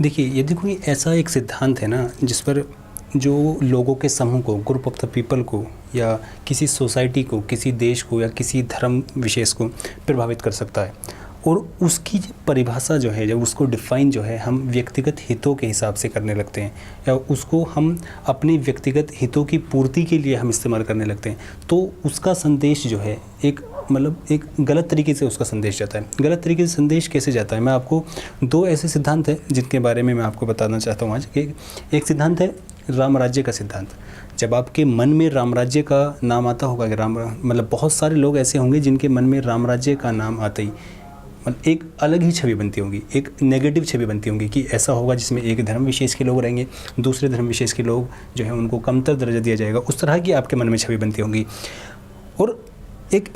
देखिए, यदि कोई ऐसा एक सिद्धांत है ना जिस पर जो लोगों के समूह को, ग्रुप ऑफ द पीपल को, या किसी सोसाइटी को, किसी देश को, या किसी धर्म विशेष को प्रभावित कर सकता है, और उसकी परिभाषा जो है, जब उसको डिफ़ाइन जो है हम व्यक्तिगत हितों के हिसाब से करने लगते हैं, या उसको हम अपने व्यक्तिगत हितों की पूर्ति के लिए हम इस्तेमाल करने लगते हैं, तो उसका संदेश जो है एक एक गलत तरीके से उसका संदेश जाता है। गलत तरीके से संदेश कैसे जाता है, मैं आपको दो ऐसे सिद्धांत हैं जिनके बारे में मैं आपको बताना चाहता हूँ आज। एक सिद्धांत है राम राज्य का सिद्धांत। जब आपके मन में राम राज्य का नाम आता होगा कि बहुत सारे लोग ऐसे होंगे जिनके मन में राम राज्य का नाम आते ही एक अलग ही छवि बनती होगी, एक नेगेटिव छवि बनती होगी कि ऐसा होगा जिसमें एक धर्म विशेष के लोग रहेंगे, दूसरे धर्म विशेष के लोग जो है उनको कमतर दर्जा दिया जाएगा। उस तरह की आपके मन में छवि बनती होगी। और एक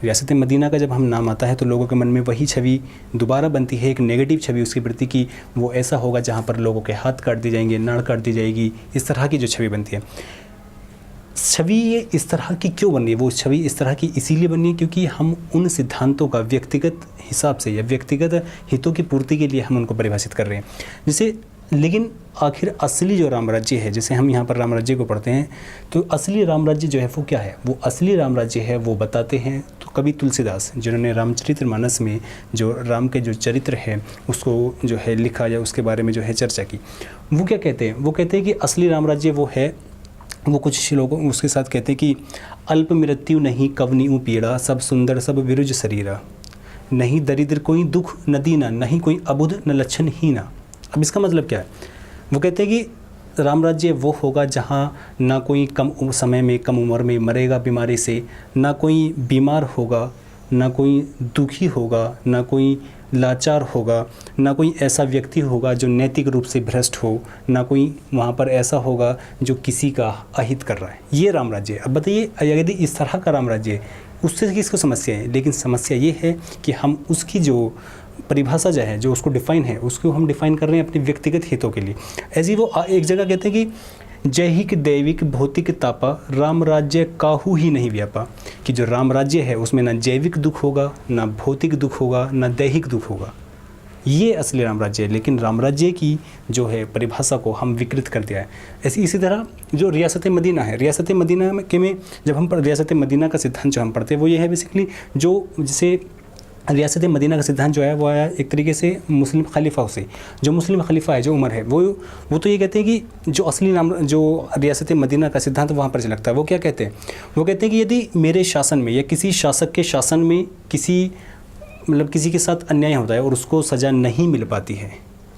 रियासत मदीना का जब हम नाम आता है तो लोगों के मन में वही छवि दोबारा बनती है, एक नेगेटिव छवि उसके प्रति कि वो ऐसा होगा जहाँ पर लोगों के हाथ काट दिए जाएंगे, नाड़ काट दी जाएगी। इस तरह की जो छवि बनती है, छवि ये इस तरह की क्यों बनी है? वो छवि इस तरह की इसीलिए बनी है क्योंकि हम उन सिद्धांतों का व्यक्तिगत हिसाब से या व्यक्तिगत हितों की पूर्ति के लिए हम उनको परिभाषित कर रहे हैं। जैसे लेकिन आखिर असली जो राम राज्य है, जैसे हम यहाँ पर राम राज्य को पढ़ते हैं, तो असली राम राज्य जो है वो क्या है? वो असली राम राज्य है वो बताते हैं तो कवि तुलसीदास, जिन्होंने रामचरितमानस में जो राम के जो चरित्र है उसको जो है लिखा या उसके बारे में जो है चर्चा की, वो क्या कहते हैं? वो कहते हैं कि असली राम राज्य वो है, वो कुछ लोग उसके साथ कहते हैं कि अल्प मृत्यु नहीं कवनी पीड़ा, सब सुंदर सब विरुज शरीरा, नहीं दरिद्र कोई दुख न दीना, नहीं कोई अबुध न लक्षण हीना। अब इसका मतलब क्या है? वो कहते हैं कि राम राज्य वो होगा जहाँ ना कोई कम समय में, कम उम्र में मरेगा बीमारी से, ना कोई बीमार होगा, ना कोई दुखी होगा, ना कोई लाचार होगा, ना कोई ऐसा व्यक्ति होगा जो नैतिक रूप से भ्रष्ट हो, ना कोई वहाँ पर ऐसा होगा जो किसी का अहित कर रहा है। ये राम राज्य है। अब बताइए, यदि इस तरह का राम राज्य है, उससे किसको समस्या है? लेकिन समस्या ये है कि हम उसकी जो परिभाषा जो है, जो उसको डिफ़ाइन है, उसको हम डिफ़ाइन कर रहे हैं अपने व्यक्तिगत हितों के लिए। ऐसे ही वो एक जगह कहते हैं कि जैहिक दैविक भौतिक तापा, राम राज्य काहू ही नहीं व्यापा, कि जो राम राज्य है उसमें ना जैविक दुख होगा, ना भौतिक दुख होगा, ना दैहिक दुख होगा। ये असली राम राज्य है। लेकिन राम राज्य की जो है परिभाषा को हम विकृत कर दिया है। इसी तरह जो रियासत मदीना है, रियासत मदीना में जब हम रियासत मदीना का सिद्धांत जो हम पढ़ते हैं वो ये है बेसिकली, जो जैसे रियासत मदीना का सिद्धांत जो है वो आया एक तरीके से मुस्लिम खलीफा से। जो मुस्लिम खलीफा है, जो उमर है, वो तो ये कहते हैं कि जो असली नाम जो रियासत मदीना का सिद्धांत वहाँ पर झलकता है। वो क्या कहते हैं? वो कहते हैं कि यदि मेरे शासन में या किसी शासक के शासन में किसी के साथ अन्याय होता है और उसको सज़ा नहीं मिल पाती है,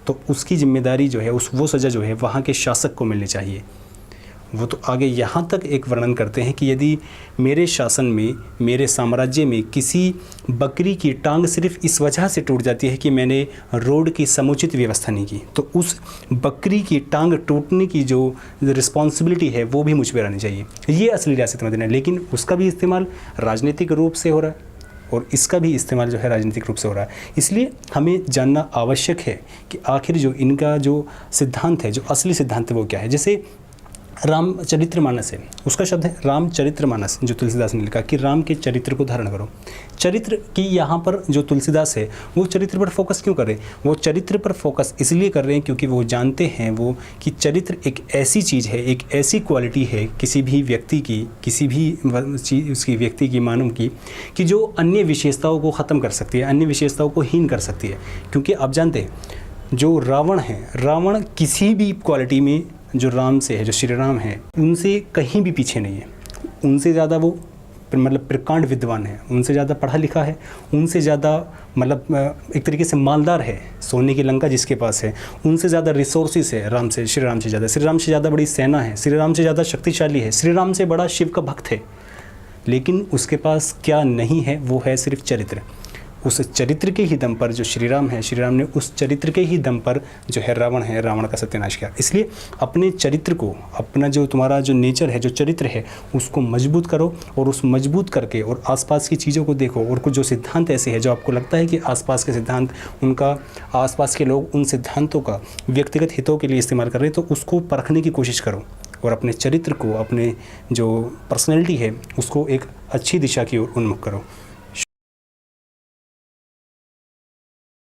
तो उसकी जिम्मेदारी जो है वो सज़ा जो है वहाँ के शासक को मिलनी चाहिए। वो तो आगे यहाँ तक एक वर्णन करते हैं कि यदि मेरे शासन में, मेरे साम्राज्य में किसी बकरी की टांग सिर्फ इस वजह से टूट जाती है कि मैंने रोड की समुचित व्यवस्था नहीं की, तो उस बकरी की टांग टूटने की जो रिस्पॉन्सिबिलिटी है वो भी मुझ पर आनी चाहिए। ये असली रियासत मदीना है। लेकिन उसका भी इस्तेमाल राजनीतिक रूप से हो रहा है और इसका भी इस्तेमाल जो है राजनीतिक रूप से हो रहा है। इसलिए हमें जानना आवश्यक है कि आखिर जो इनका जो सिद्धांत है, जो असली सिद्धांत है वो क्या है। जैसे रामचरितमानस है, उसका शब्द है रामचरितमानस, जो तुलसीदास ने लिखा कि राम के चरित्र को धारण करो। चरित्र की यहाँ पर जो तुलसीदास है वो चरित्र पर फोकस क्यों कर रहे हैं? वो चरित्र पर फोकस इसलिए कर रहे हैं क्योंकि वो जानते हैं वो कि चरित्र एक ऐसी चीज़ है, एक ऐसी क्वालिटी है किसी भी व्यक्ति की, किसी भी उसकी व्यक्ति की, मानव की, कि जो अन्य विशेषताओं को ख़त्म कर सकती है, अन्य विशेषताओं को हीन कर सकती है। क्योंकि आप जानते हैं जो रावण है, रावण किसी भी क्वालिटी में जो राम से है, जो श्री राम है, उनसे कहीं भी पीछे नहीं है। उनसे ज़्यादा वो प्रकांड विद्वान है, उनसे ज़्यादा पढ़ा लिखा है, उनसे ज़्यादा एक तरीके से मालदार है, सोने की लंका जिसके पास है, उनसे ज़्यादा रिसोर्सेस है श्री राम से ज़्यादा, श्री राम से ज़्यादा बड़ी सेना है, श्री राम से ज़्यादा शक्तिशाली है, श्री राम से बड़ा शिव का भक्त है। लेकिन उसके पास क्या नहीं है? वो है सिर्फ चरित्र। उस चरित्र के ही दम पर जो श्री राम है, श्री राम ने उस चरित्र के ही दम पर जो है रावण का सत्यानाश किया। इसलिए अपने चरित्र को, अपना जो तुम्हारा जो नेचर है, जो चरित्र है, उसको मजबूत करो और उस मजबूत करके और आसपास की चीज़ों को देखो। और कुछ जो सिद्धांत ऐसे हैं जो आपको लगता है कि आसपास के सिद्धांत, उनका आसपास के लोग उन सिद्धांतों का व्यक्तिगत हितों के लिए इस्तेमाल कर रहे हैं, तो उसको परखने की कोशिश करो और अपने चरित्र को, अपने जो पर्सनैलिटी है, उसको एक अच्छी दिशा की ओर उन्मुख करो।